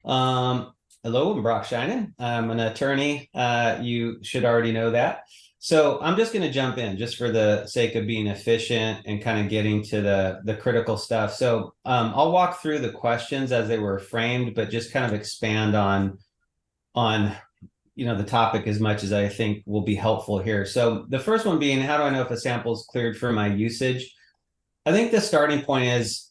Um, Hello, I'm Brock Shinen. I'm an attorney. You should already know that. So I'm just going to jump in just for the sake of being efficient and kind of getting to the critical stuff. So I'll walk through the questions as they were framed, but just kind of expand on the topic as much as I think will be helpful here. So the first one being, how do I know if a sample is cleared for my usage? I think the starting point is,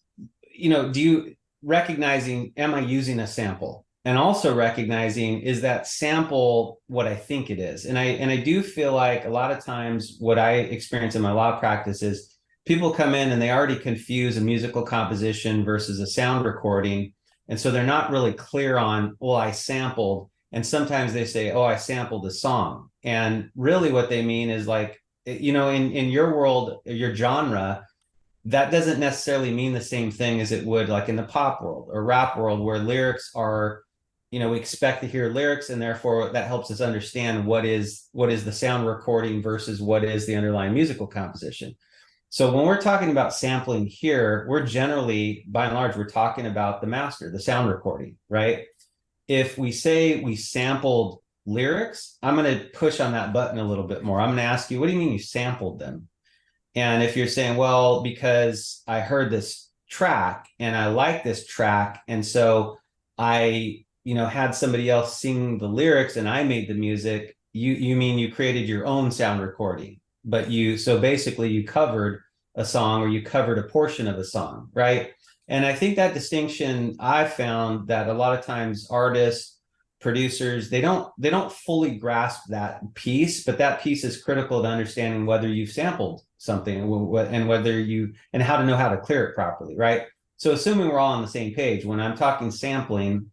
do you recognizing, am I using a sample? And also recognizing, is that sample what I think it is? And I do feel like a lot of times what I experience in my law practice is people come in and they already confuse a musical composition versus a sound recording. And so they're not really clear on, well, I sampled. And sometimes they say, oh, I sampled a song. And really what they mean is like, in your world, your genre, that doesn't necessarily mean the same thing as it would like in the pop world or rap world, where lyrics are, we expect to hear lyrics, and therefore that helps us understand what is the sound recording versus what is the underlying musical composition. So when we're talking about sampling here, we're generally, by and large, we're talking about the master, the sound recording, right? If we say we sampled lyrics, I'm going to push on that button a little bit more. I'm going to ask you, what do you mean you sampled them? And if you're saying, well, because I heard this track and I like this track, and so I, had somebody else sing the lyrics and I made the music, you mean you created your own sound recording, but so basically you covered a song, or you covered a portion of a song, right? And I think that distinction, I found that a lot of times artists, producers, they don't fully grasp that piece, but that piece is critical to understanding whether you've sampled something and whether and how to know how to clear it properly, right? So assuming we're all on the same page, when I'm talking sampling,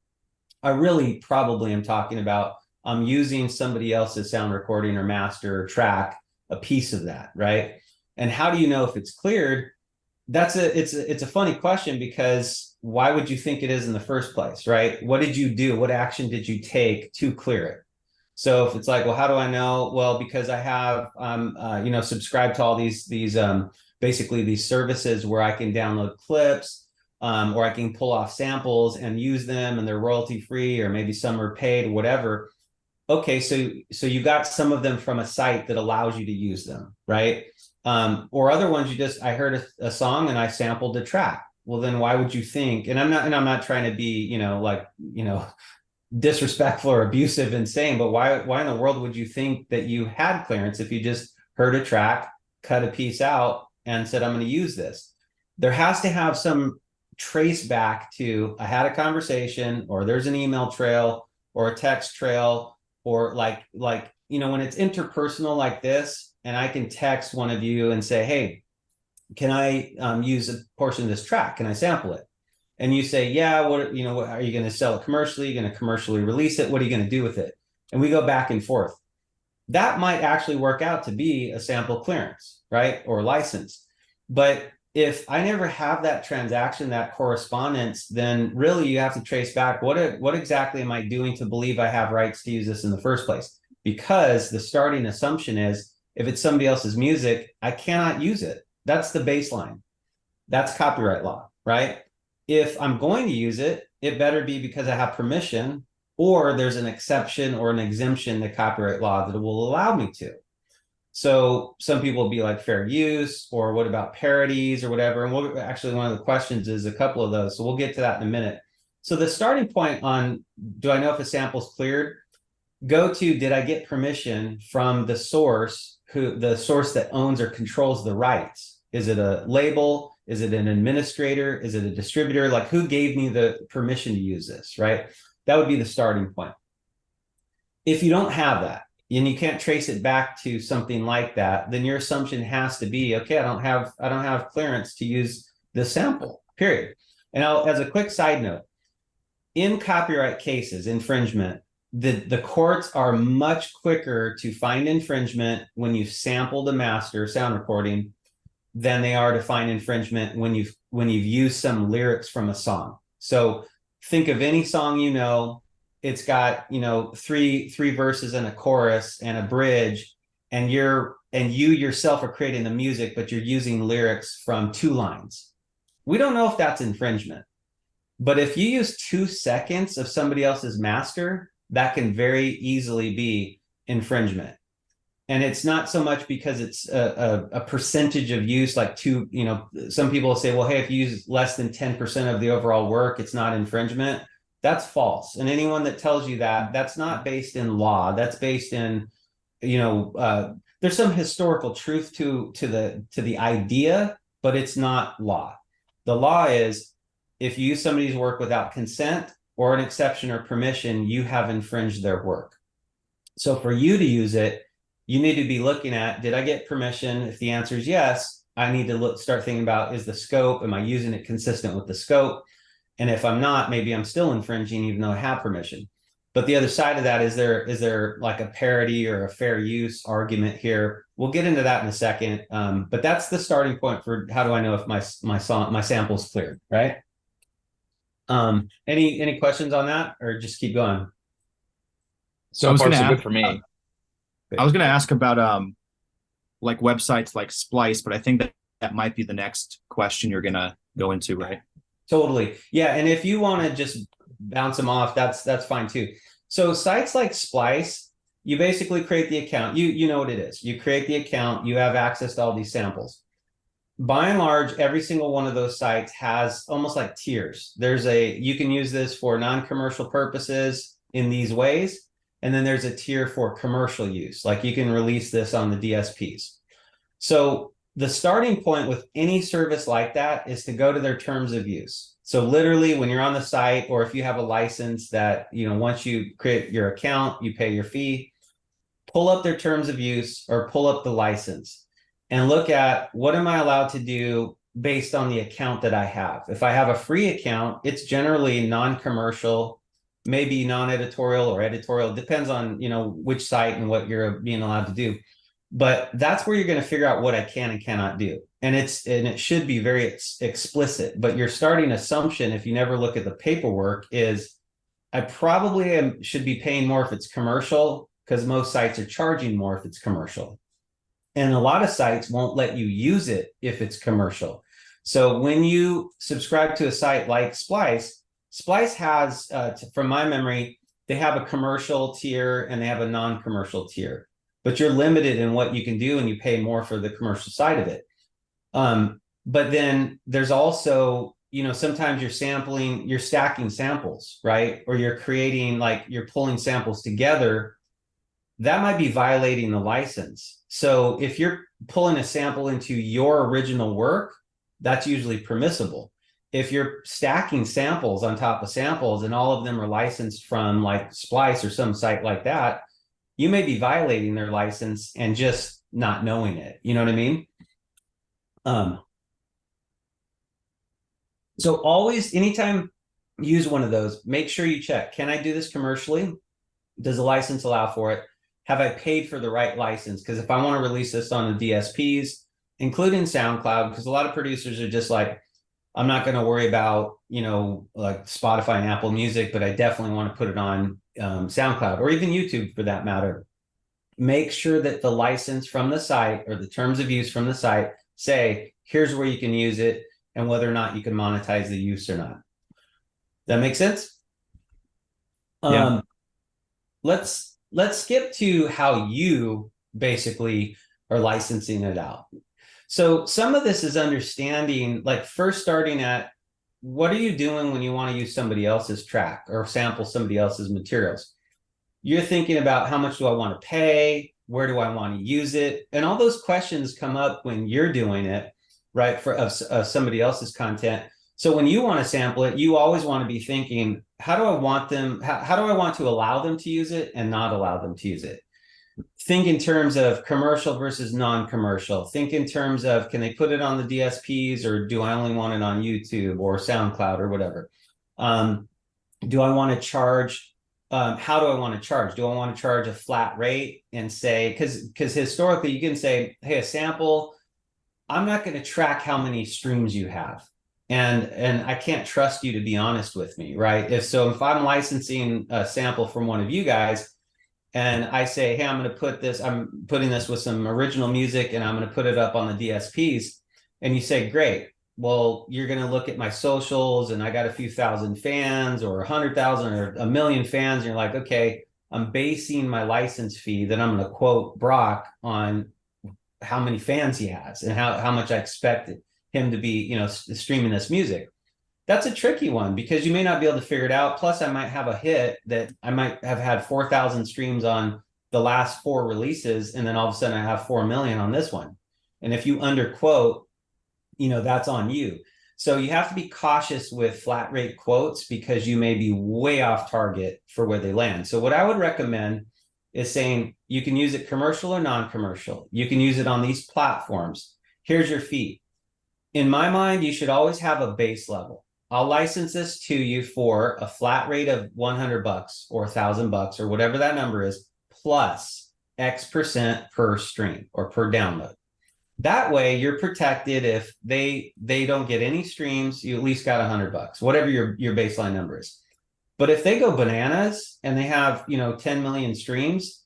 I really probably am talking about I'm using somebody else's sound recording or master or track, a piece of that, right? And how do you know if it's cleared? It's a funny question, because why would you think it is in the first place, right? What did you do? What action did you take to clear it? So if it's like, well, how do I know? Well, because I have subscribed to all these basically these services where I can download clips, or I can pull off samples and use them, and they're royalty free, or maybe some are paid, whatever. Okay, so you got some of them from a site that allows you to use them, right? Or other ones, I heard a song and I sampled a track. Well, then why would you think? And I'm not trying to be, disrespectful or abusive and saying, but why in the world would you think that you had clearance if you just heard a track, cut a piece out, and said, I'm going to use this? There has to have some trace back to, I had a conversation, or there's an email trail or a text trail, or when it's interpersonal like this, and I can text one of you and say, hey, can I use a portion of this track? Can I sample it? And you say, yeah, what are you going to sell it commercially? Are you going to commercially release it? What are you going to do with it? And we go back and forth. That might actually work out to be a sample clearance, right? Or license. But if I never have that transaction, that correspondence, then really you have to trace back, what exactly am I doing to believe I have rights to use this in the first place? Because the starting assumption is, if it's somebody else's music, I cannot use it. That's the baseline. That's copyright law, right? If I'm going to use it, it better be because I have permission, or there's an exception or an exemption to copyright law that will allow me to. So some people will be like fair use, or what about parodies or whatever. And actually, one of the questions is a couple of those. So we'll get to that in a minute. So the starting point on, do I know if a sample's cleared? Go to, did I get permission from the source that owns or controls the rights? Is it a label? Is it an administrator? Is it a distributor? Like, who gave me the permission to use this, right? That would be the starting point. If you don't have that, and you can't trace it back to something like that, then your assumption has to be, okay, I don't have clearance to use this sample, period. And as a quick side note, in copyright cases, infringement, the courts are much quicker to find infringement when you've sampled a master sound recording than they are to find infringement when you've used some lyrics from a song. So think of any song, it's got, three verses and a chorus and a bridge, and you yourself are creating the music, but you're using lyrics from 2 lines. We don't know if that's infringement. But if you use 2 seconds of somebody else's master, that can very easily be infringement. And it's not so much because it's a percentage of use, like some people will say, well, hey, if you use less than 10% of the overall work, it's not infringement. That's false. And anyone that tells you that, that's not based in law. That's based in, there's some historical truth to the idea, but it's not law. The law is if you use somebody's work without consent or an exception or permission, you have infringed their work. So for you to use it, you need to be looking at, did I get permission? If the answer is yes, I need to start thinking about, is the scope, am I using it consistent with the scope? And if I'm not, maybe I'm still infringing even though I have permission. But the other side of that, is there like a parity or a fair use argument here? We'll get into that in a second. But that's the starting point for how do I know if my sample's clear, right? Any questions on that, or just keep going? So far, so good for me. I was going to ask about like websites like Splice, but I think that might be the next question you're going to go into, right? Totally. Yeah. And if you want to just bounce them off, that's fine too. So sites like Splice, you basically create the account. You know what it is. You create the account, you have access to all these samples. By and large, every single one of those sites has almost like tiers. You can use this for non-commercial purposes in these ways. And then there's a tier for commercial use, like you can release this on the DSPs. So the starting point with any service like that is to go to their terms of use. So literally when you're on the site, or if you have a license that, once you create your account, you pay your fee, pull up their terms of use or pull up the license and look at what am I allowed to do based on the account that I have. If I have a free account, it's generally non-commercial, maybe non-editorial or editorial, depends on, which site and what you're being allowed to do. But that's where you're going to figure out what I can and cannot do. And it should be very explicit. But your starting assumption, if you never look at the paperwork, is I probably should be paying more if it's commercial, because most sites are charging more if it's commercial. And a lot of sites won't let you use it if it's commercial. So when you subscribe to a site like Splice has, from my memory, they have a commercial tier and they have a non-commercial tier, but you're limited in what you can do and you pay more for the commercial side of it. But then there's also, sometimes you're stacking samples, right? Or you're creating, like you're pulling samples together. That might be violating the license. So if you're pulling a sample into your original work, that's usually permissible. If you're stacking samples on top of samples and all of them are licensed from like Splice or some site like that, you may be violating their license and just not knowing it. You know what I mean? So always, anytime you use one of those, make sure you check, can I do this commercially? Does the license allow for it? Have I paid for the right license? Because if I want to release this on the DSPs, including SoundCloud, because a lot of producers are just like, I'm not going to worry about, like Spotify and Apple Music, but I definitely want to put it on SoundCloud or even YouTube for that matter. Make sure that the license from the site or the terms of use from the site say, here's where you can use it and whether or not you can monetize the use or not. That make sense? Yeah. Let's skip to how you basically are licensing it out. So some of this is understanding, like first starting at what are you doing when you want to use somebody else's track or sample somebody else's materials? You're thinking about how much do I want to pay? Where do I want to use it? And all those questions come up when you're doing it, right, of somebody else's content. So when you want to sample it, you always want to be thinking, how do I want them? How do I want to allow them to use it and not allow them to use it? Think in terms of commercial versus non-commercial. Think in terms of, can they put it on the DSPs or do I only want it on YouTube or SoundCloud or whatever? Do I want to charge? How do I want to charge? Do I want to charge a flat rate and say, because historically you can say, hey, a sample, I'm not going to track how many streams you have. And I can't trust you to be honest with me, right? If I'm licensing a sample from one of you guys, and I say, hey, I'm putting this with some original music and I'm going to put it up on the DSPs. And you say, great. well, you're going to look at my socials and I got a few thousand fans or 100,000 or a million fans. And you're like, okay, I'm basing my license fee that I'm going to quote Brock on how many fans he has and how much I expect him to be, streaming this music. That's a tricky one because you may not be able to figure it out. Plus, I might have a hit that I might have had 4,000 streams on the last 4 releases, and then all of a sudden I have 4 million on this one. And if you underquote, that's on you. So you have to be cautious with flat rate quotes because you may be way off target for where they land. So what I would recommend is saying you can use it commercial or non-commercial. You can use it on these platforms. Here's your fee. In my mind, you should always have a base level. I'll license this to you for a flat rate of $100 or $1,000 or whatever that number is, plus X% per stream or per download. That way you're protected. If they don't get any streams, you at least got $100, whatever your baseline number is. But if they go bananas and they have, 10 million streams,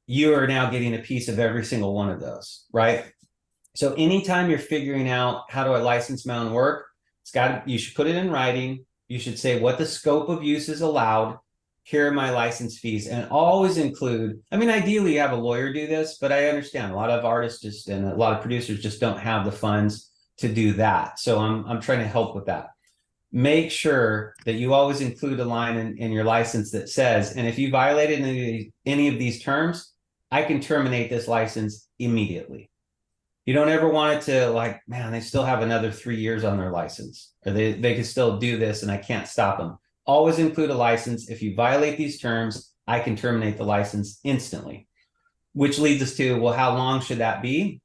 you are now getting a piece of every single one of those, right? So anytime you're figuring out how do I license my own work, you should put it in writing. You should say what the scope of use is allowed. Here are my license fees, and always include, ideally you have a lawyer do this, but I understand a lot of artists and a lot of producers just don't have the funds to do that. So I'm trying to help with that. Make sure that you always include a line in your license that says, and if you violated any of these terms, I can terminate this license immediately. You don't ever want it to they still have another 3 years on their license, or they can still do this and I can't stop them. Always include a license. If you violate these terms, I can terminate the license instantly, which leads us to, well, how long should that be?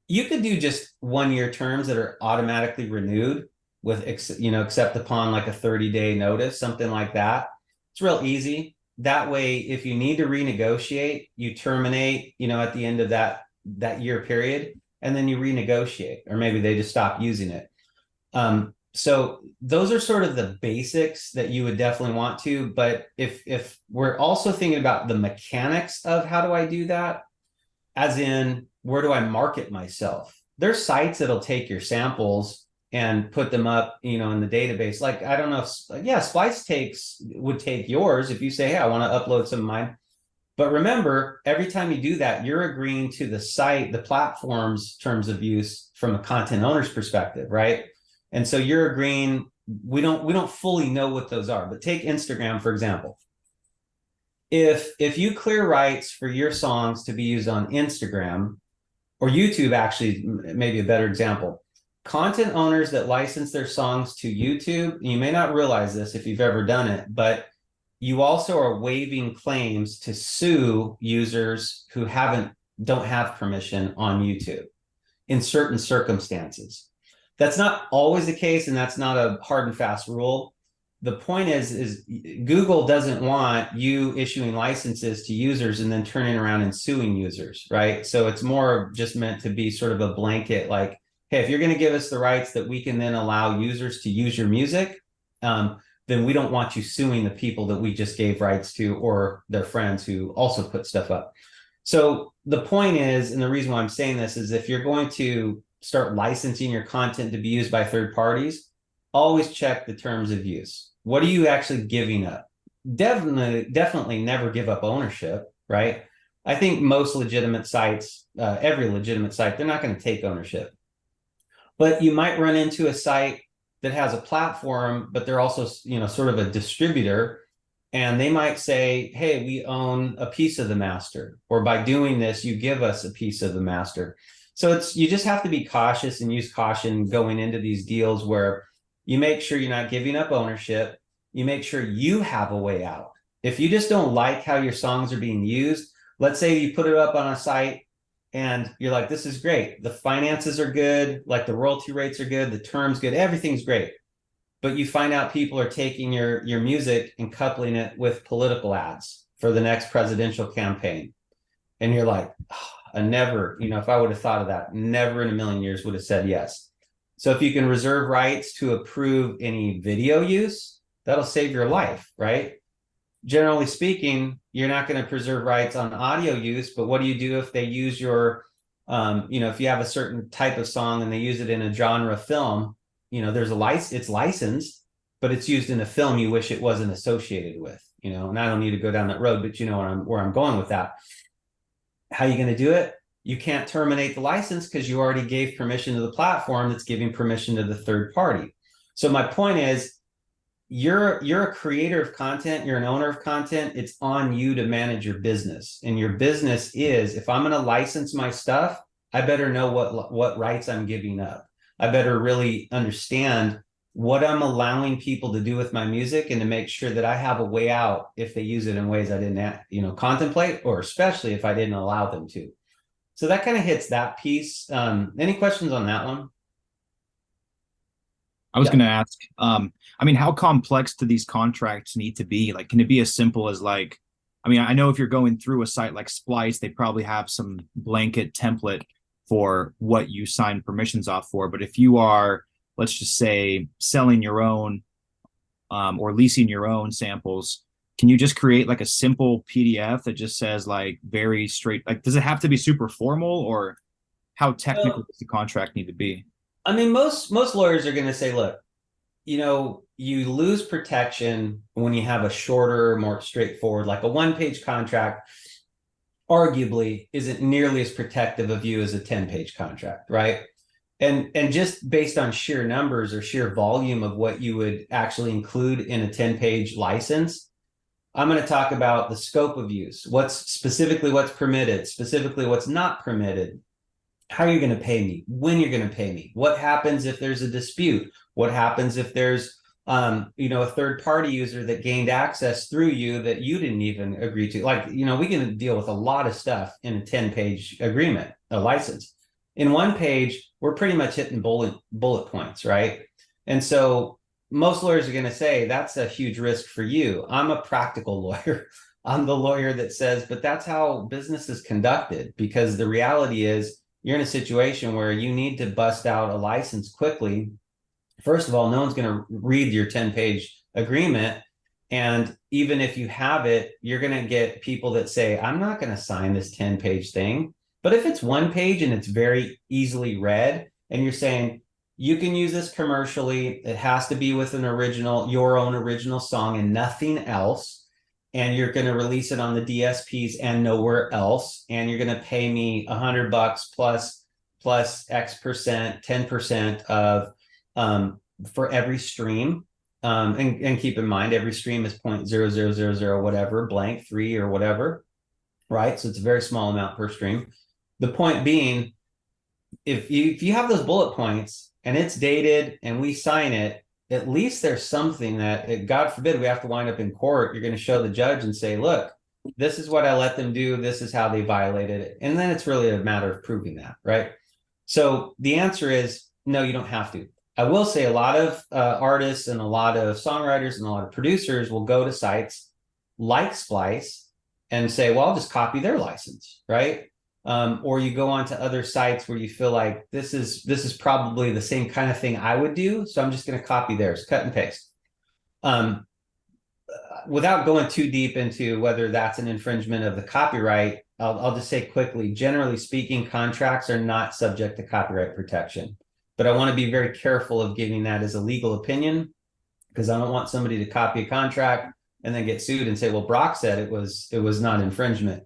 You could do just 1-year terms that are automatically renewed with, except upon like a 30-day notice, something like that. It's real easy. That way, if you need to renegotiate, you terminate, at the end of that year period, and then you renegotiate, or maybe they just stop using it. So those are sort of the basics that you would definitely want to. But if we're also thinking about the mechanics of how do I do that, as in where do I market myself? There's sites that'll take your samples and put them up, in the database. Like, I don't know if, Splice would take yours if you say, hey, I want to upload some of mine. But remember, every time you do that, you're agreeing to the platform's terms of use from a content owner's perspective, right? And so you're agreeing, we don't fully know what those are, but take Instagram, for example. If you clear rights for your songs to be used on Instagram, or YouTube, actually, maybe a better example, content owners that license their songs to YouTube, you may not realize this if you've ever done it, but you also are waiving claims to sue users who don't have permission on YouTube in certain circumstances. That's not always the case, and that's not a hard and fast rule. The point is Google doesn't want you issuing licenses to users and then turning around and suing users, right? So it's more just meant to be sort of a blanket, like, hey, if you're going to give us the rights that we can then allow users to use your music, then we don't want you suing the people that we just gave rights to or their friends who also put stuff up. So the point is, and the reason why I'm saying this is, if you're going to start licensing your content to be used by third parties, always check the terms of use. What are you actually giving up? Definitely never give up ownership, right? I think most legitimate sites, every legitimate site, they're not going to take ownership. But you might run into a site that has a platform, but they're also, sort of a distributor, and they might say, hey, we own a piece of the master, or by doing this, you give us a piece of the master. So you just have to be cautious and use caution going into these deals, where you make sure you're not giving up ownership. You make sure you have a way out. If you just don't like how your songs are being used, let's say you put it up on a site and you're like, this is great. The finances are good, like the royalty rates are good, the terms good, everything's great. But you find out people are taking your music and coupling it with political ads for the next presidential campaign. And you're like, oh, I never, if I would have thought of that, never in a million years would have said yes. So if you can reserve rights to approve any video use, that'll save your life, right? Generally speaking, you're not going to preserve rights on audio use, but what do you do if they use your If you have a certain type of song and they use it in a genre film, there's it's licensed, but it's used in a film you wish it wasn't associated with, and I don't need to go down that road, but where I'm going with that. How are you going to do it? You can't terminate the license because you already gave permission to the platform that's giving permission to the third party. So my point is, you're a creator of content, you're an owner of content, it's on you to manage your business. And your business is, if I'm going to license my stuff, I better know what rights I'm giving up. I better really understand what I'm allowing people to do with my music, and to make sure that I have a way out if they use it in ways I didn't contemplate, or especially if I didn't allow them to. So that kind of hits that piece. Any questions on that one? I was going to ask, how complex do these contracts need to be? Like, can it be as simple as I know if you're going through a site like Splice, they probably have some blanket template for what you sign permissions off for. But if you are, let's just say, selling your own or leasing your own samples, can you just create like a simple PDF that just says like very straight, like, does it have to be super formal, or how technical does the contract need to be? Most lawyers are going to say, look, you lose protection when you have a shorter, more straightforward, like a one-page contract, arguably isn't nearly as protective of you as a 10-page contract, right? And just based on sheer numbers or sheer volume of what you would actually include in a 10-page license, I'm going to talk about the scope of use, what's permitted, specifically what's not permitted, how you're going to pay me, when you're going to pay me, what happens if there's a dispute, what happens if there's a third party user that gained access through you that you didn't even agree to. Like, we can deal with a lot of stuff in a 10-page agreement, a license. In one page, we're pretty much hitting bullet points, right? And so most lawyers are going to say that's a huge risk for you. I'm a practical lawyer. I'm the lawyer that says, but that's how business is conducted, because the reality is, you're in a situation where you need to bust out a license quickly. First of all, no one's going to read your 10-page agreement. And even if you have it, you're going to get people that say, I'm not going to sign this 10-page thing. But if it's one page and it's very easily read, and you're saying, you can use this commercially, it has to be with your own original song and nothing else, and you're going to release it on the DSPs and nowhere else, and you're going to pay me $100 plus X%, 10% of for every stream. And keep in mind, every stream is 0.0000 whatever, blank 3 or whatever, right? So it's a very small amount per stream. The point being, if you have those bullet points and it's dated and we sign it, at least there's something that, God forbid, we have to wind up in court. You're going to show the judge and say, look, this is what I let them do. This is how they violated it. And then it's really a matter of proving that, right? So the answer is no, you don't have to. I will say a lot of artists and a lot of songwriters and a lot of producers will go to sites like Splice and say, well, I'll just copy their license, right? Or you go on to other sites where you feel like this is probably the same kind of thing I would do, so I'm just going to copy theirs, cut and paste. Without going too deep into whether that's an infringement of the copyright, I'll just say quickly, generally speaking, contracts are not subject to copyright protection. But I want to be very careful of giving that as a legal opinion, because I don't want somebody to copy a contract and then get sued and say, well, Brock said it was not infringement.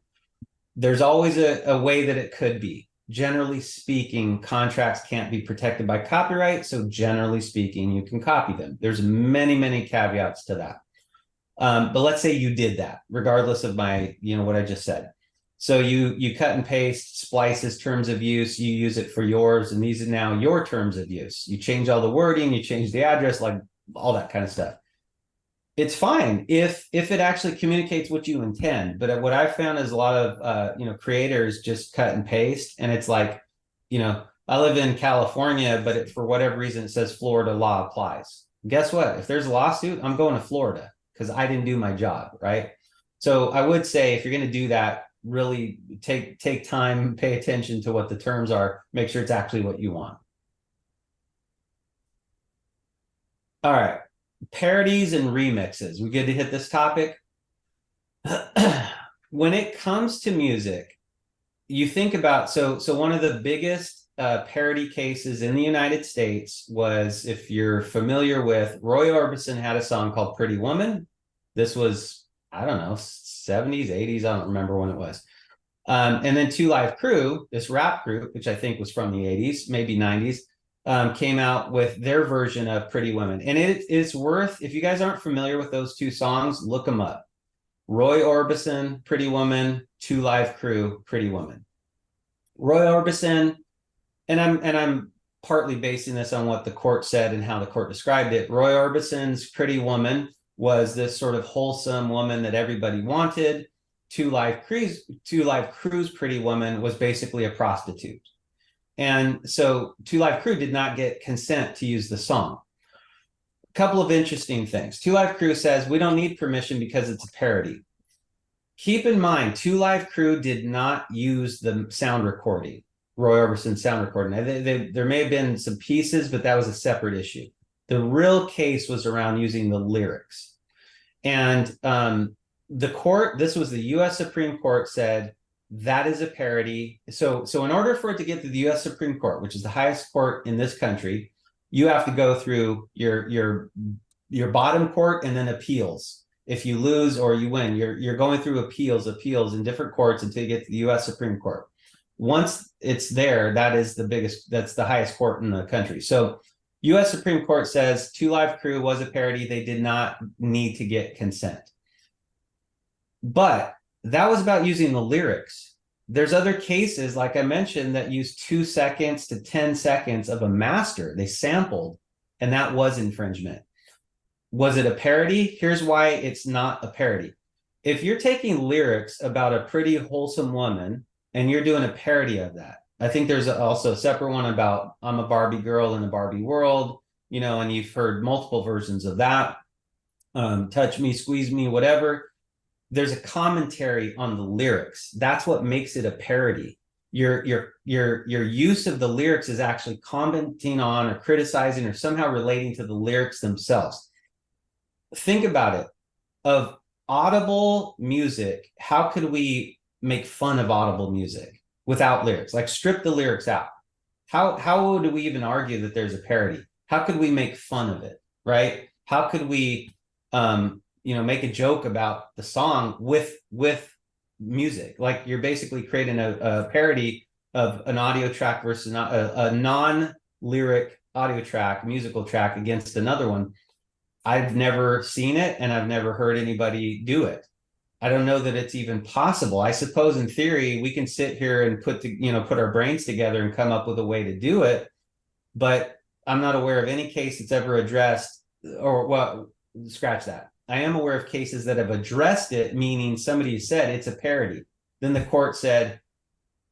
There's always a way that it could be. Generally speaking, contracts can't be protected by copyright. So generally speaking, you can copy them. There's many, many caveats to that. But let's say you did that, regardless of what I just said. So you cut and paste Splice's terms of use, you use it for yours, and these are now your terms of use. You change all the wording, you change the address, like all that kind of stuff. It's fine if it actually communicates what you intend. But what I found is a lot of creators just cut and paste, and it's like, I live in California, but for whatever reason it says Florida law applies. Guess what? If there's a lawsuit, I'm going to Florida because I didn't do my job, right? So I would say, if you're going to do that, really take time, pay attention to what the terms are, make sure it's actually what you want. All right. Parodies and remixes. We good to hit this topic? When it comes to music, you think about, so one of the biggest parody cases in the United States was, if you're familiar with, Roy Orbison had a song called Pretty Woman. This was, I don't know, 70s, 80s, I don't remember when it was. And then Two Live Crew, this rap group, which I think was from the 80s, maybe 90s, came out with their version of Pretty Woman. And it's worth, if you guys aren't familiar with those two songs, look them up. Roy Orbison, Pretty Woman, Two Live Crew, Pretty Woman. Roy Orbison, and I'm partly basing this on what the court said and how the court described it. Roy Orbison's Pretty Woman was this sort of wholesome woman that everybody wanted. Two Live Crew's Pretty Woman was basically a prostitute. And so Two Live Crew did not get consent to use the song. A couple of interesting things. Two Live Crew says, we don't need permission because it's a parody. Keep in mind, Two Live Crew did not use the sound recording, Roy Orbison's sound recording. There may have been some pieces, but that was a separate issue. The real case was around using the lyrics. And the court, this was the US Supreme Court, said that is a parody. So in order for it to get to the US Supreme Court, which is the highest court in this country, you have to go through your bottom court and then appeals. If you lose or you win, you're going through appeals in different courts until you get to the US Supreme Court. Once it's there, that's the highest court in the country. So US Supreme Court says Two Live Crew was a parody. They did not need to get consent. But that was about using the lyrics. There's other cases, like I mentioned, that use 2 seconds to 10 seconds of a master. They sampled, and that was infringement. Was it a parody? Here's why it's not a parody. If you're taking lyrics about a pretty wholesome woman and you're doing a parody of that, I think there's also a separate one about I'm a Barbie girl in a Barbie world, and you've heard multiple versions of that. Touch me, squeeze me, whatever. There's a commentary on the lyrics. That's what makes it a parody. Your use of the lyrics is actually commenting on or criticizing or somehow relating to the lyrics themselves. Think about it. Of audible music, how could we make fun of audible music without lyrics? Like, strip the lyrics out. How do we even argue that there's a parody? How could we make fun of it, right? How could we make a joke about the song with music? Like, you're basically creating a parody of an audio track versus a non-lyric audio track, musical track, against another one. I've never seen it, and I've never heard anybody do it. I don't know that it's even possible. I suppose in theory we can sit here and put our brains together and come up with a way to do it, but I'm not aware of any case that's ever addressed, or well, scratch that. I am aware of cases that have addressed it, meaning somebody said it's a parody. Then the court said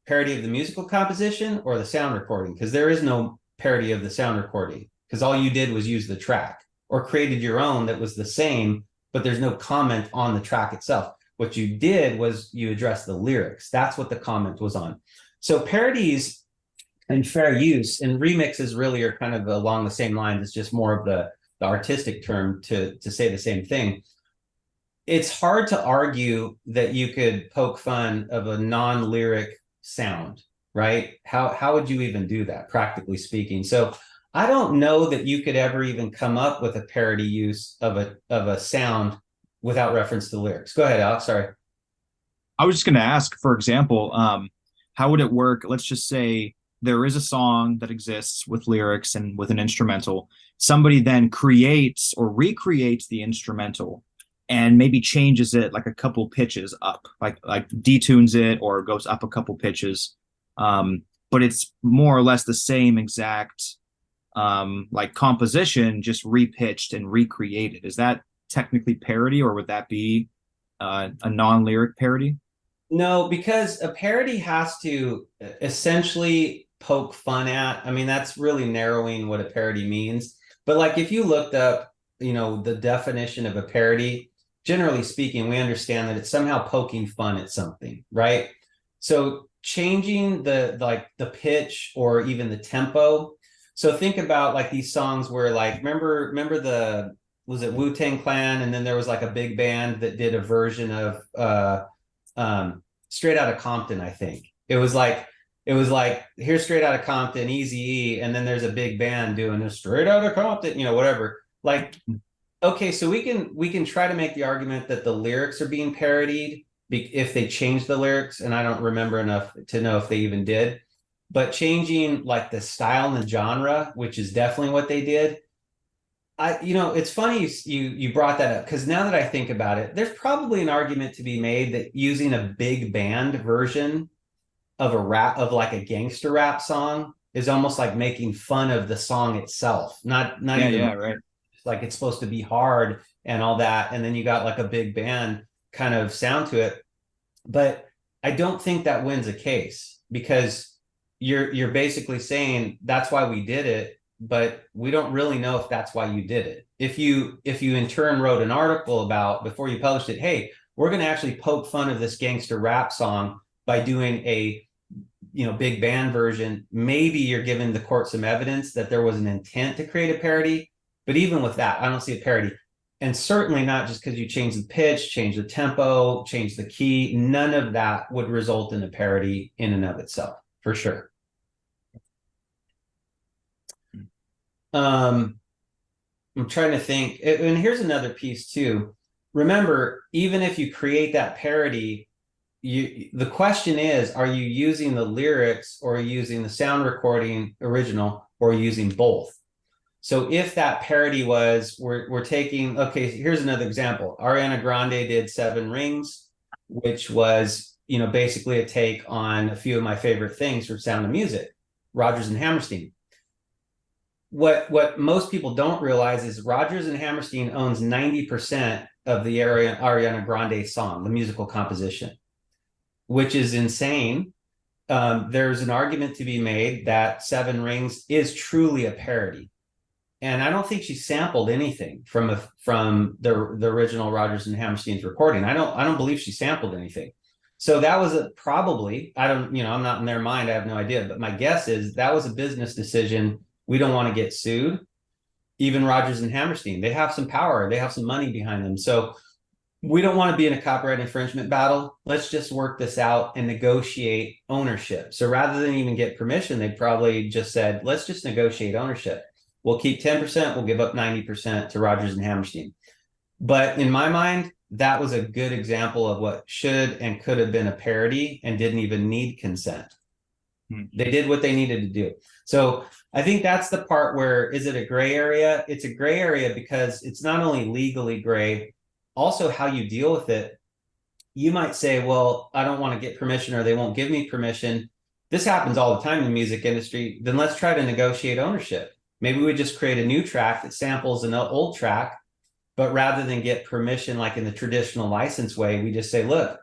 parody of the musical composition or the sound recording, because there is no parody of the sound recording, because all you did was use the track or created your own that was the same, but there's no comment on the track itself. What you did was you addressed the lyrics. That's what the comment was on. So parodies and fair use and remixes really are kind of along the same lines. It's just more of the artistic term to say the same thing. It's hard to argue that you could poke fun of a non-lyric sound, right? How would you even do that, practically speaking? So I don't know that you could ever even come up with a parody use of a sound without reference to lyrics. Go ahead, Alex. Sorry. I was just going to ask, for example, how would it work? Let's just say there is a song that exists with lyrics and with an instrumental. Somebody then creates or recreates the instrumental and maybe changes it like a couple pitches up, like detunes it or goes up a couple pitches. But it's more or less the same exact like composition, just repitched and recreated. Is that technically parody, or would that be a non-lyric parody? No, because a parody has to essentially poke fun at. I mean, that's really narrowing what a parody means. But like, if you looked up, the definition of a parody, generally speaking, we understand that it's somehow poking fun at something, right? So changing the pitch or even the tempo. So think about like these songs where, like, remember was it Wu-Tang Clan? And then there was like a big band that did a version of Straight Outta Compton, I think. It was like here's Straight Outta Compton, Eazy-E, and then there's a big band doing a Straight Outta Compton, whatever. Like, okay, so we can try to make the argument that the lyrics are being parodied if they change the lyrics, and I don't remember enough to know if they even did. But changing like the style and the genre, which is definitely what they did. It's funny you brought that up, because now that I think about it, there's probably an argument to be made that using a big band version of like a gangster rap song is almost like making fun of the song itself. Not Yeah, even yeah, right. like it's supposed to be hard and all that, and then you got like a big band kind of sound to it. But I don't think that wins a case, because you're basically saying that's why we did it, but we don't really know if that's why you did it. If you in turn wrote an article about, before you published it, hey, we're going to actually poke fun of this gangster rap song by doing a big band version, maybe you're giving the court some evidence that there was an intent to create a parody. But even with that, I don't see a parody. And certainly not just because you change the pitch, change the tempo, change the key. None of that would result in a parody in and of itself, for sure. I'm trying to think, and here's another piece too. Remember, even if you create that parody, the question is, are you using the lyrics, or are you using the sound recording original, or are you using both? So if that parody was, we're taking, okay, here's another example. Ariana Grande did Seven Rings, which was, basically a take on a few of my favorite things from Sound of Music, Rodgers and Hammerstein. What most people don't realize is Rodgers and Hammerstein owns 90% of the Ariana Grande song, the musical composition, which is insane. There's an argument to be made that Seven Rings is truly a parody. And I don't think she sampled anything from the original Rodgers and Hammerstein's recording. I don't believe she sampled anything. So that was probably, I don't, I'm not in their mind. I have no idea. But my guess is that was a business decision. We don't want to get sued. Even Rodgers and Hammerstein, they have some power. They have some money behind them. So we don't want to be in a copyright infringement battle. Let's just work this out and negotiate ownership. So rather than even get permission, they probably just said, let's just negotiate ownership. We'll keep 10%, we'll give up 90% to Rodgers and Hammerstein. But in my mind, that was a good example of what should and could have been a parody and didn't even need consent. They did what they needed to do. So I think that's the part where, is it a gray area? It's a gray area because it's not only legally gray, also how you deal with it. You might say, well, I don't want to get permission, or they won't give me permission. This happens all the time in the music industry. Then let's try to negotiate ownership. Maybe we just create a new track that samples an old track, but rather than get permission like in the traditional license way, we just say, look,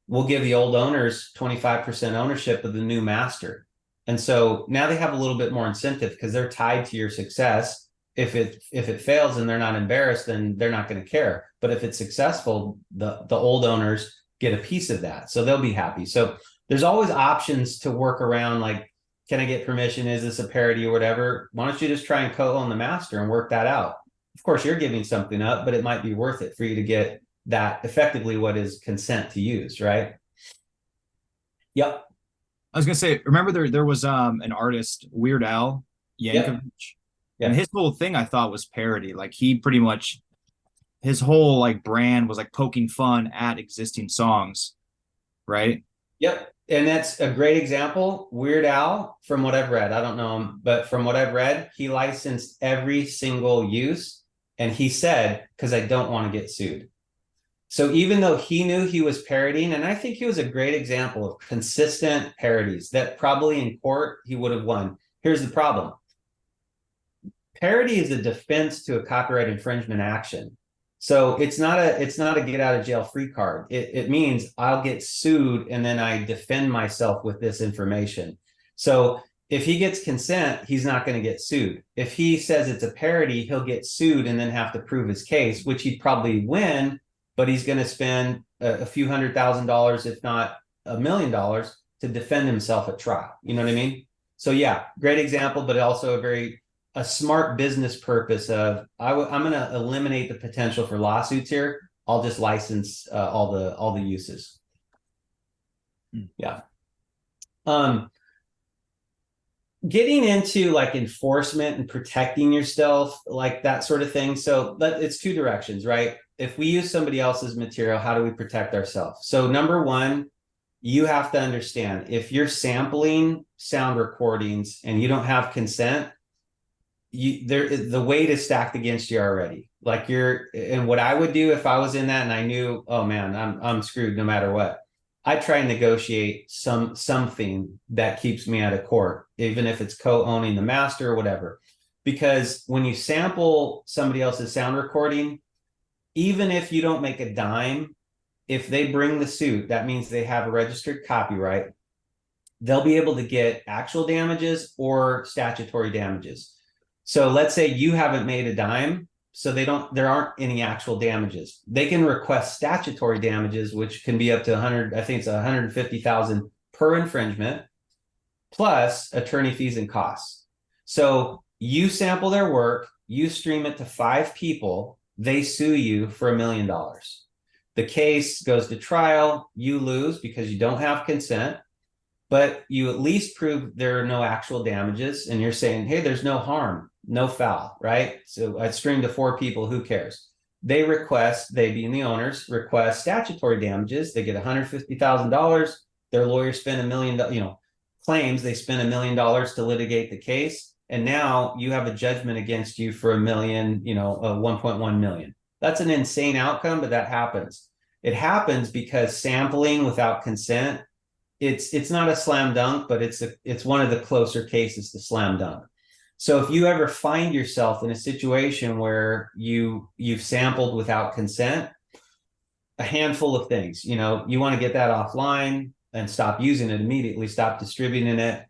we'll give the old owners 25% ownership of the new master. And so now they have a little bit more incentive because they're tied to your success. If it fails and they're not embarrassed, then they're not going to care. But if it's successful, the old owners get a piece of that. So they'll be happy. So there's always options to work around, like, can I get permission? Is this a parody or whatever? Why don't you just try and co-own the master and work that out? Of course, you're giving something up, but it might be worth it for you to get that effectively what is consent to use, right? Yep. I was gonna say, remember there was an artist, Weird Al Yankovic, and his whole thing I thought was parody. Like, he pretty much, his whole like brand was like poking fun at existing songs, right? Yep. And that's a great example. Weird Al, from what I've read, I don't know him, but from what I've read, he licensed every single use. And he said, because I don't want to get sued. So even though he knew he was parodying, and I think he was a great example of consistent parodies that probably in court he would have won. Here's the problem. Parody is a defense to a copyright infringement action. So it's not a get out of jail free card. It means I'll get sued and then I defend myself with this information. So if he gets consent, he's not going to get sued. If he says it's a parody, he'll get sued and then have to prove his case, which he'd probably win, but he's going to spend a few $100,000, if not $1 million, to defend himself at trial. You know what I mean? So yeah, great example, but also a smart business purpose of, I'm going to eliminate the potential for lawsuits here. I'll just license all the uses. Yeah. Getting into like enforcement and protecting yourself, like that sort of thing. So it's two directions, right? If we use somebody else's material, how do we protect ourselves? So number one, you have to understand if you're sampling sound recordings and you don't have consent, the weight is stacked against you already. Like and what I would do if I was in that and I knew, oh man, I'm screwed no matter what. I try and negotiate something that keeps me out of court, even if it's co-owning the master or whatever. Because when you sample somebody else's sound recording, even if you don't make a dime, if they bring the suit, that means they have a registered copyright. They'll be able to get actual damages or statutory damages. So let's say you haven't made a dime, so there aren't any actual damages. They can request statutory damages, which can be up to 100, I think it's 150,000 per infringement, plus attorney fees and costs. So you sample their work, you stream it to 5 people, they sue you for $1 million. The case goes to trial, you lose because you don't have consent, but you at least prove there are no actual damages, and you're saying, hey, there's no harm, no foul, right? So I streamed to 4 people, who cares? They being the owners, request statutory damages. They get $150,000. Their lawyers spend $1 million, claims they spend $1 million to litigate the case. And now you have a judgment against you for $1 million, 1.1 million. That's an insane outcome, but that happens. It happens because sampling without consent, it's not a slam dunk, but it's one of the closer cases to slam dunk. So if you ever find yourself in a situation where you've sampled without consent, a handful of things, you want to get that offline and stop using it immediately, stop distributing it.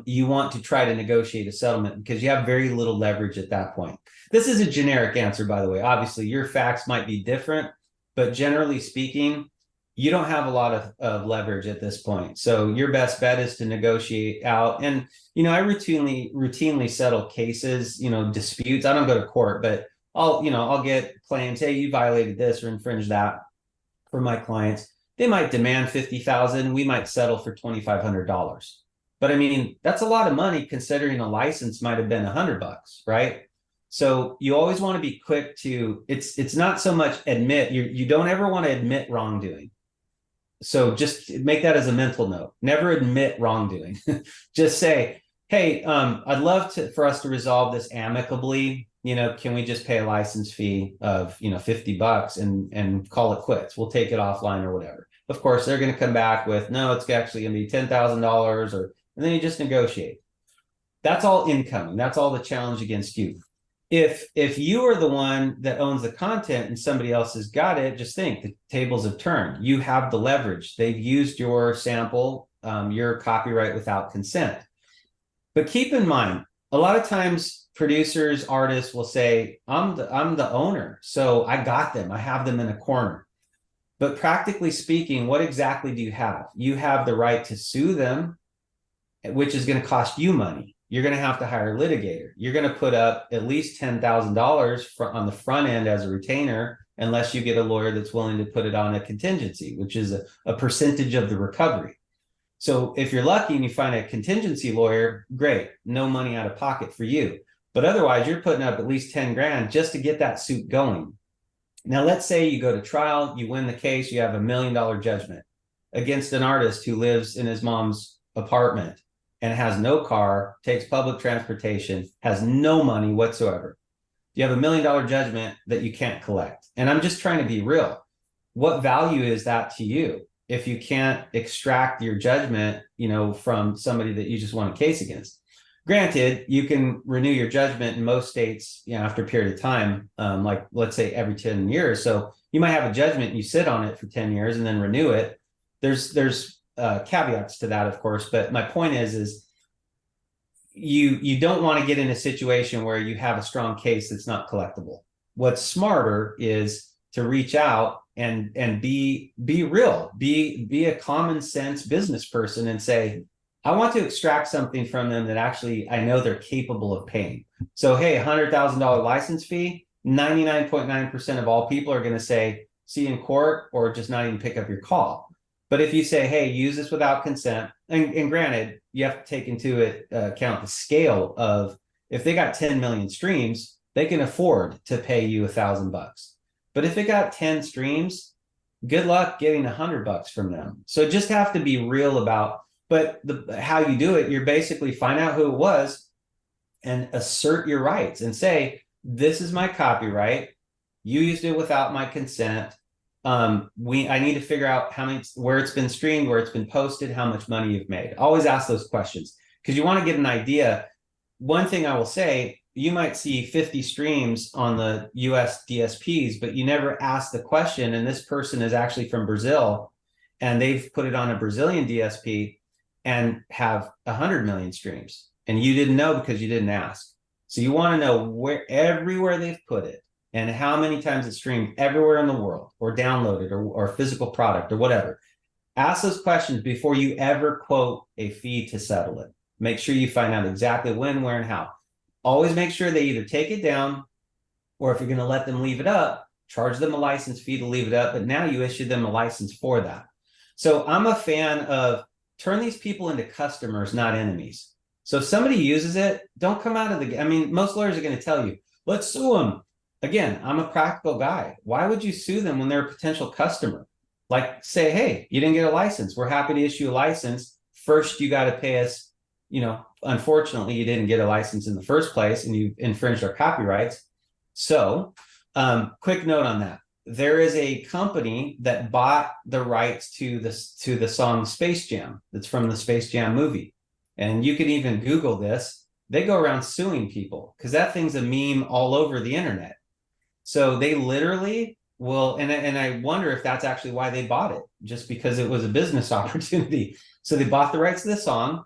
You want to try to negotiate a settlement because you have very little leverage at that point. This is a generic answer, by the way. Obviously, your facts might be different, but generally speaking, you don't have a lot of leverage at this point. So your best bet is to negotiate out. And, I routinely settle cases, disputes. I don't go to court, but I'll get claims, hey, you violated this or infringed that for my clients. They might demand 50,000. We might settle for $2,500. But I mean, that's a lot of money considering a license might have been $100, right? So you always want to be quick to, it's not so much admit, you don't ever want to admit wrongdoing. So just make that as a mental note. Never admit wrongdoing. Just say, hey, I'd love for us to resolve this amicably. Can we just pay a license fee of, $50 and call it quits? We'll take it offline or whatever. Of course, they're going to come back with, no, it's actually going to be $10,000 and then you just negotiate. That's all incoming. That's all the challenge against you. If you are the one that owns the content and somebody else has got it, just think the tables have turned. You have the leverage. They've used your sample, your copyright without consent. But keep in mind, a lot of times producers, artists will say, I'm the owner, so I got them. I have them in a corner. But practically speaking, what exactly do you have? You have the right to sue them, which is going to cost you money. You're going to have to hire a litigator. You're going to put up at least $10,000 on the front end as a retainer, unless you get a lawyer that's willing to put it on a contingency, which is a percentage of the recovery. So if you're lucky and you find a contingency lawyer, great, no money out of pocket for you. But otherwise, you're putting up at least 10 grand just to get that suit going. Now, let's say you go to trial, you win the case, you have $1 million judgment against an artist who lives in his mom's apartment and has no car, takes public transportation, has no money whatsoever. You have $1 million judgment that you can't collect. And I'm just trying to be real. What value is that to you if you can't extract your judgment, from somebody that you just won a case against? Granted, you can renew your judgment in most states, after a period of time, like let's say every 10 years. So you might have a judgment and you sit on it for 10 years and then renew it. There's caveats to that, of course, but my point is you don't want to get in a situation where you have a strong case that's not collectible. What's smarter is to reach out and be real, be a common sense business person and say, I want to extract something from them that actually I know they're capable of paying. So, hey, $100,000 license fee, 99.9% of all people are going to say, see you in court, or just not even pick up your call. But if you say, hey, use this without consent, and granted, you have to take into account the scale of, if they got 10 million streams, they can afford to pay you $1,000. But if it got 10 streams, good luck getting $100 from them. So just have to be real about, but how you do it, you're basically find out who it was and assert your rights and say, this is my copyright. You used it without my consent. I need to figure out where it's been streamed, where it's been posted, how much money you've made. Always ask those questions because you want to get an idea. One thing I will say, you might see 50 streams on the US DSPs, but you never ask the question. And this person is actually from Brazil and they've put it on a Brazilian DSP and have 100 million streams. And you didn't know because you didn't ask. So you want to know everywhere they've put it and how many times it's streamed everywhere in the world or downloaded or physical product or whatever. Ask those questions before you ever quote a fee to settle it. Make sure you find out exactly when, where, and how. Always make sure they either take it down, or if you're going to let them leave it up, charge them a license fee to leave it up. But now you issue them a license for that. So I'm a fan of turn these people into customers, not enemies. So if somebody uses it, don't come out of the, I mean, most lawyers are going to tell you, let's sue them. Again, I'm a practical guy. Why would you sue them when they're a potential customer? Like say, hey, you didn't get a license. We're happy to issue a license. First, you got to pay us. Unfortunately, you didn't get a license in the first place and you infringed our copyrights. So quick note on that. There is a company that bought the rights to the song Space Jam. That's from the Space Jam movie. And you can even Google this. They go around suing people because that thing's a meme all over the internet. So they literally will, and I wonder if that's actually why they bought it, just because it was a business opportunity. So they bought the rights to the song.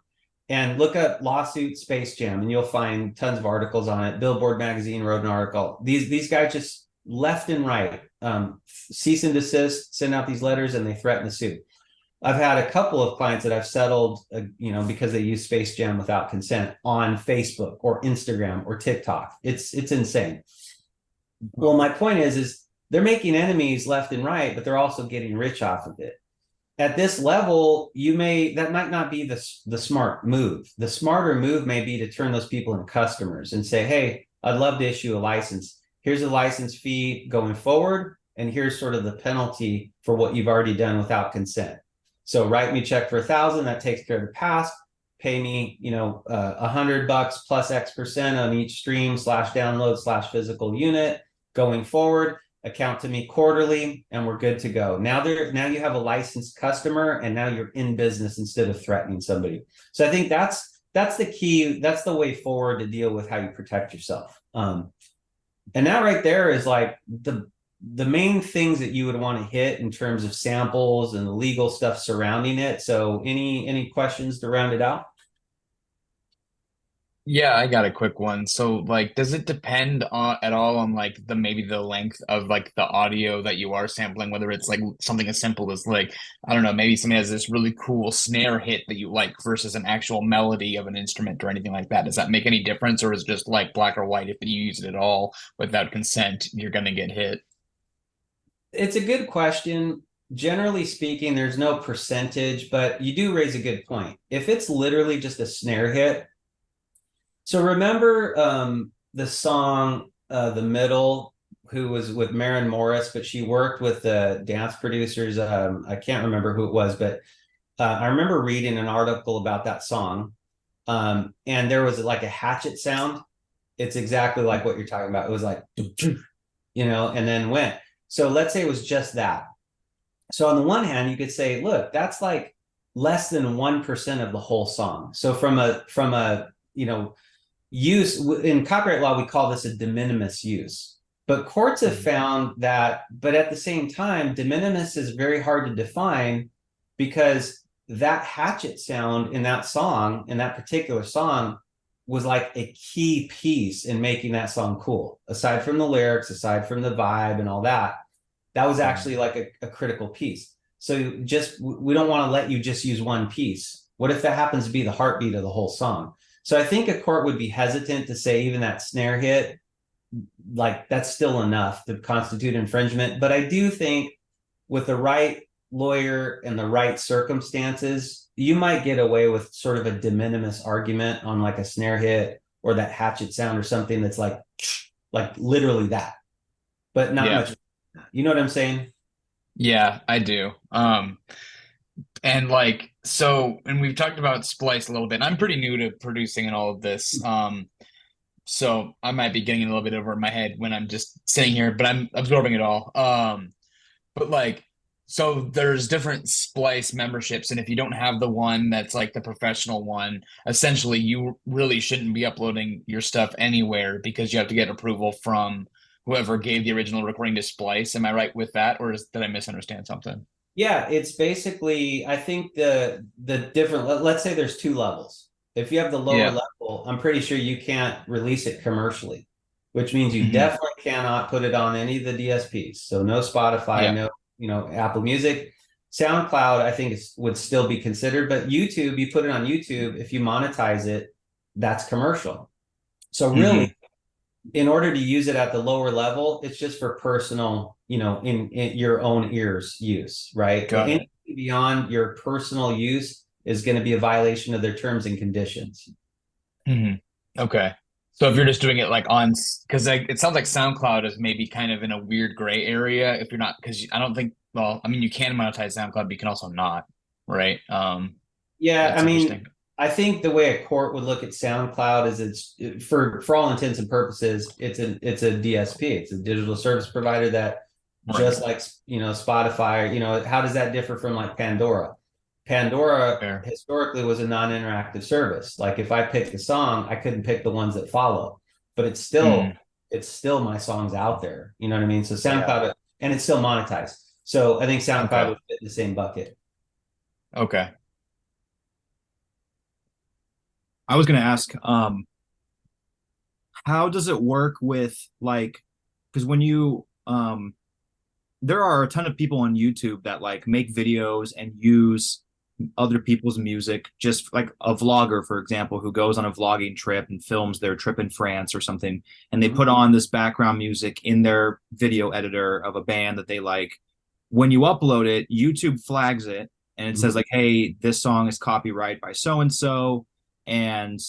And look up lawsuit Space Jam and you'll find tons of articles on it. Billboard magazine wrote an article. These guys just left and right cease and desist, send out these letters, and they threaten to sue. I've had a couple of clients that I've settled, because they use Space Jam without consent on Facebook or Instagram or TikTok. It's insane. Well, my point is they're making enemies left and right, but they're also getting rich off of it. At this level, that might not be the smart move. The smarter move may be to turn those people into customers and say, hey, I'd love to issue a license. Here's a license fee going forward, and here's sort of the penalty for what you've already done without consent. So write me a check for $1,000, that takes care of the past. Pay me, $100 plus X% on each stream / download / physical unit going forward. Account to me quarterly, and we're good to go. Now you have a licensed customer, and now you're in business instead of threatening somebody. So I think that's the key. That's the way forward to deal with how you protect yourself. And that right there is like the main things that you would want to hit in terms of samples and the legal stuff surrounding it. So any questions to round it out? Yeah, I got a quick one. So, like, does it depend at all on like maybe the length of like the audio that you are sampling? Whether it's like something as simple as like, I don't know, maybe somebody has this really cool snare hit that you like versus an actual melody of an instrument or anything like that. Does that make any difference, or is it just like black or white? If you use it at all without consent, you're gonna get hit. It's a good question. Generally speaking, there's no percentage, but you do raise a good point. If it's literally just a snare hit. So remember the song The Middle, who was with Maren Morris, but she worked with the dance producers. I can't remember who it was, but I remember reading an article about that song. And there was like a hatchet sound. It's exactly like what you're talking about. It was like, and then went. So let's say it was just that. So on the one hand, you could say, look, that's like less than 1% of the whole song. So from a use in copyright law, we call this a de minimis use, but courts have found that, but at the same time, de minimis is very hard to define because that hatchet sound in that song, in that particular song, was like a key piece in making that song cool. Aside from the lyrics, aside from the vibe and all that, that was actually like a critical piece. So we don't want to let you just use one piece. What if that happens to be the heartbeat of the whole song? So I think a court would be hesitant to say even that snare hit, like that's still enough to constitute infringement. But I do think with the right lawyer in the right circumstances, you might get away with sort of a de minimis argument on like a snare hit or that hatchet sound or something that's like literally that, but not Yeah. much. You know what I'm saying? Yeah, I do. And like so, and we've talked about Splice a little bit. I'm pretty new to producing and all of this. So I might be getting a little bit over my head when I'm just sitting here, but I'm absorbing it all. But like, so there's different Splice memberships, and if you don't have the one that's like the professional one, essentially you really shouldn't be uploading your stuff anywhere because you have to get approval from whoever gave the original recording to Splice. Am I right with that, or did I misunderstand something? Yeah, it's basically, I think the different, let's say there's two levels. If you have the lower Yeah. level, I'm pretty sure you can't release it commercially, which means you Hmm. definitely cannot put it on any of the DSPs. So no Spotify, Yeah. no, Apple Music. SoundCloud, I think would still be considered, but YouTube, you put it on YouTube, if you monetize it, that's commercial. So really, Hmm. in order to use it at the lower level, it's just for personal, in your own ears use, right? Got Anything it. beyond your personal use is going to be a violation of their terms and conditions. Hmm. Okay. So if you're just doing it like on, because like, it sounds like SoundCloud is maybe kind of in a weird gray area if you're not, because I don't think, well, I mean, you can monetize SoundCloud, but you can also not, right? Yeah, I That's mean, interesting. I think the way a court would look at SoundCloud is for all intents and purposes, it's a DSP, it's a digital service provider that Right. just like Spotify, how does that differ from like Pandora? Pandora Fair. historically was a non-interactive service. Like if I picked a song, I couldn't pick the ones that follow, but Hmm. it's still my songs out there. You know what I mean? So Yeah. SoundCloud, and it's still monetized. So I think SoundCloud Okay. would fit in the same bucket. Okay. I was going to ask, how does it work with like, because when you, there are a ton of people on YouTube that like make videos and use other people's music, just like a vlogger, for example, who goes on a vlogging trip and films their trip in France or something, and they Mhm. put on this background music in their video editor of a band that they like. When you upload it, YouTube flags it and it says Mhm. like, "Hey, this song is copyright by so and so," and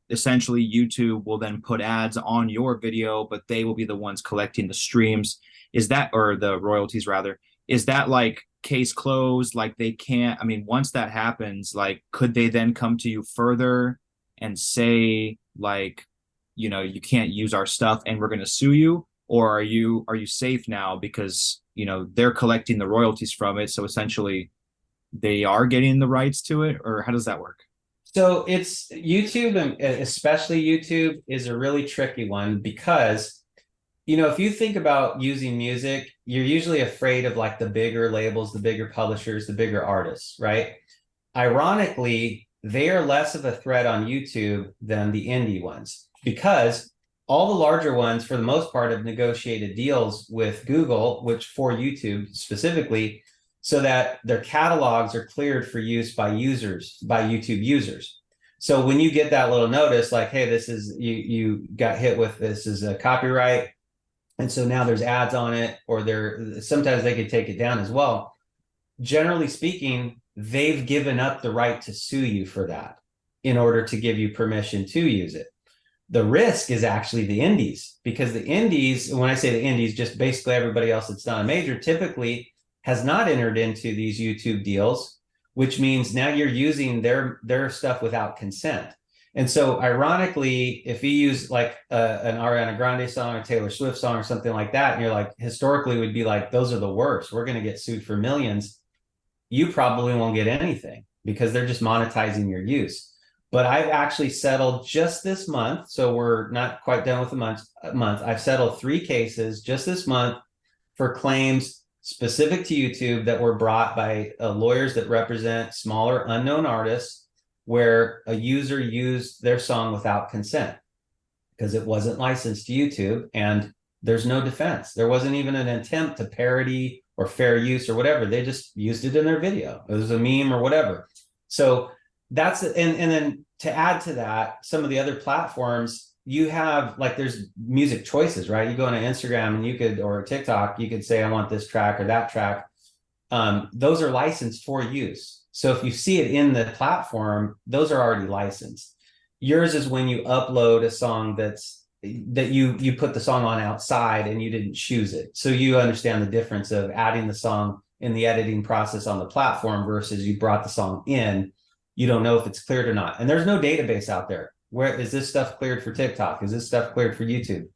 essentially YouTube will then put ads on your video, but they will be the ones collecting the streams. Is that, or the royalties rather? Is that like case closed? Like they can't, I mean, once that happens, like could they then come to you further and say like, you can't use our stuff and we're going to sue you? Or are you safe now because, they're collecting the royalties from it, so essentially they are getting the rights to it, or how does that work? So it's YouTube, and especially YouTube is a really tricky one because, if you think about using music, you're usually afraid of like the bigger labels, the bigger publishers, the bigger artists, right? Ironically, they are less of a threat on YouTube than the indie ones because all the larger ones, for the most part, have negotiated deals with Google, which for YouTube specifically, so that their catalogs are cleared for use by users, by YouTube users. So when you get that little notice, like, hey, this is you got hit with this is a copyright, and so now there's ads on it, or there sometimes they could take it down as well. Generally speaking, they've given up the right to sue you for that in order to give you permission to use it. The risk is actually the indies, because the indies, when I say the indies, just basically everybody else that's not a major, typically has not entered into these YouTube deals, which means now you're using their stuff without consent. And so, ironically, if you use like an Ariana Grande song or Taylor Swift song or something like that, and you're like, historically, would be like, those are the worst. We're going to get sued for millions. You probably won't get anything because they're just monetizing your use. But I've actually settled just this month, so we're not quite done with the month. I've settled 3 cases just this month for claims specific to YouTube that were brought by lawyers that represent smaller unknown artists, where a user used their song without consent because it wasn't licensed to YouTube, and there's no defense. There wasn't even an attempt to parody or fair use or whatever. They just used it in their video. It was a meme or whatever. So that's and then to add to that, some of the other platforms you have, like, there's music choices, right? You go on Instagram and you could, or TikTok, you could say I want this track or that track. those are licensed for use. So if you see it in the platform, those are already licensed. Yours is when you upload a song that you put the song on outside and you didn't choose it. So you understand the difference of adding the song in the editing process on the platform versus you brought the song in. You don't know if it's cleared or not. And there's no database out there. Where is this stuff cleared for TikTok? Is this stuff cleared for YouTube?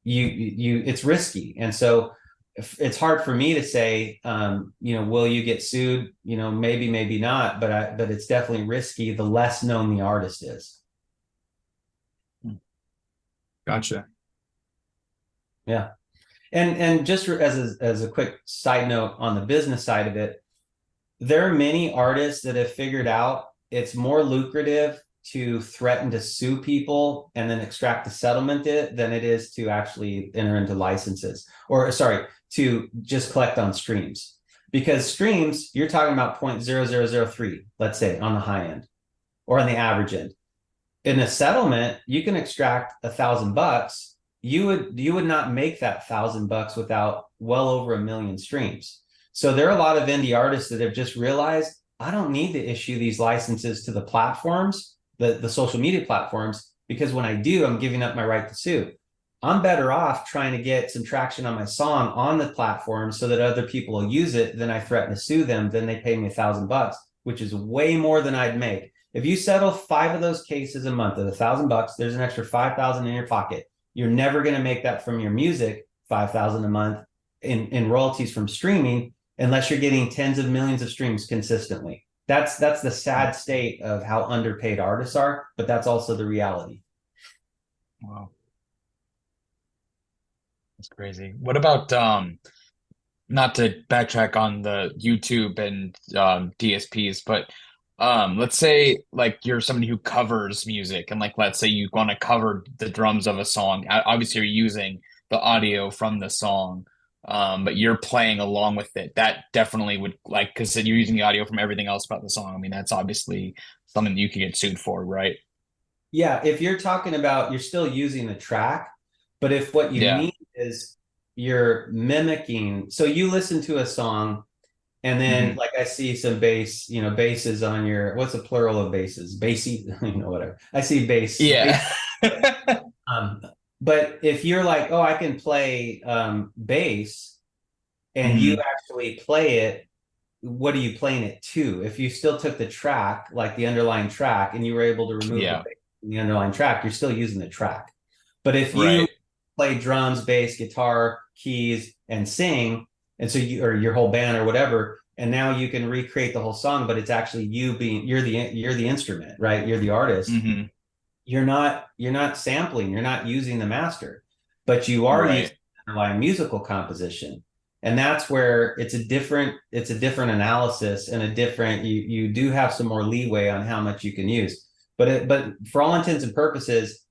It's risky. And so it's hard for me to say, will you get sued? Maybe, maybe not, but it's definitely risky the less known the artist is. Gotcha. Yeah. And just as a quick side note on the business side of it, there are many artists that have figured out it's more lucrative to threaten to sue people and then extract the settlement than it is to actually enter into licenses, or sorry, to just collect on streams. Because streams, you're talking about 0.0003, let's say, on the high end or on the average end. In a settlement, you can extract $1,000. You would not make that $1,000 without well over 1 million streams. So there are a lot of indie artists that have just realized, I don't need to issue these licenses to the platforms, the social media platforms, because when I do, I'm giving up my right to sue. I'm better off trying to get some traction on my song on the platform so that other people will use it. Then I threaten to sue them. Then they pay me $1,000, which is way more than I'd make. If you settle 5 of those cases a month at $1,000, there's an extra 5,000 in your pocket. You're never going to make that from your music, 5,000 a month in royalties from streaming, unless you're getting tens of millions of streams consistently. That's the sad state of how underpaid artists are, but that's also the reality. Wow. That's crazy. What about not to backtrack on the YouTube and DSPs, but let's say like you're somebody who covers music, and like let's say you want to cover the drums of a song. Obviously, you're using the audio from the song, but you're playing along with it. That definitely would, like, because you're using the audio from everything else about the song. I mean, that's obviously something that you could get sued for, right? Yeah, if you're talking about, you're still using the track, but if what you Yeah. mean is you're mimicking, so you listen to a song and then like I see some bass, basses on your, what's the plural of basses? Bassy, whatever. I see bass. Yeah. Um, but if you're like, oh, I can play bass, and you actually play it, what are you playing it to? If you still took the track, like the underlying track, and you were able to remove the bass from the underlying track, you're still using the track. But if you play drums, bass, guitar, keys, and sing, and so or your whole band or whatever, and now you can recreate the whole song, but it's actually you're the instrument, right? You're the artist. You're not sampling, you're not using the master, but you are using the underlying musical composition. And that's where it's a different analysis and a different, you do have some more leeway on how much you can use. But for all intents and purposes,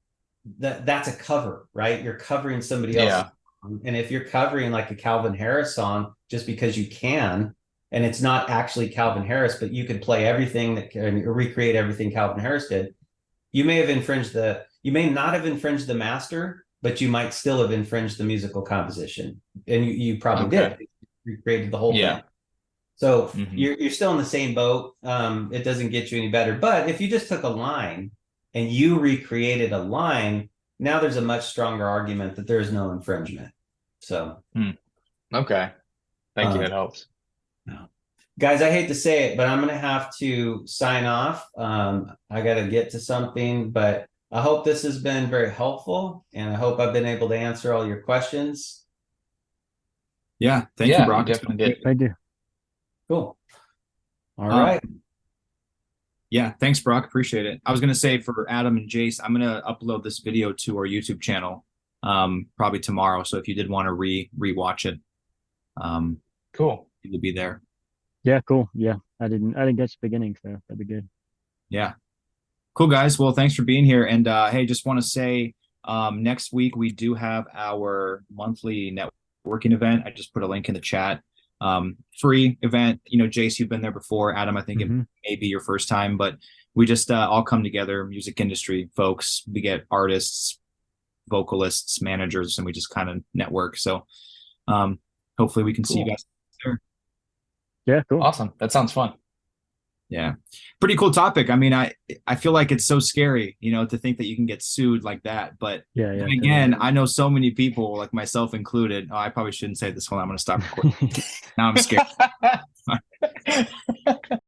that's a cover, right? You're covering somebody else. Yeah. And if you're covering like a Calvin Harris song just because you can, and it's not actually Calvin Harris, but you could play everything that can recreate everything Calvin Harris did, you may not have infringed the master, but you might still have infringed the musical composition. And you probably did. You created the whole thing. So you're still in the same boat. It doesn't get you any better. But if you just took a line and you recreated a line, now there's a much stronger argument that there is no infringement. So Okay. Thank you. That helps. Guys, I hate to say it, but I'm going to have to sign off. I got to get to something, but I hope this has been very helpful, and I hope I've been able to answer all your questions. Yeah, thank you, Brock. Definitely did. I do. Cool. All right. Yeah, thanks, Brock. Appreciate it. I was going to say for Adam and Jace, I'm going to upload this video to our YouTube channel probably tomorrow. So if you did want to rewatch it, cool. it would be there. Yeah, cool. Yeah, I didn't catch the beginning, so that'd be good. Yeah. Cool, guys. Well, thanks for being here. And hey, just want to say next week we do have our monthly networking event. I just put a link in the chat. Free event. Jace, you've been there before. Adam, I think it may be your first time, but we just all come together, music industry folks. We get artists, vocalists, managers, and we just kind of network. So hopefully we can see you guys there. Yeah, cool. Awesome. That sounds fun. Yeah. Pretty cool topic. I mean, I feel like it's so scary, to think that you can get sued like that. But Yeah, then yeah. again, I know so many people, like myself included. Oh, I probably shouldn't say this. Hold on, I'm gonna stop recording. Totally. Now I'm scared.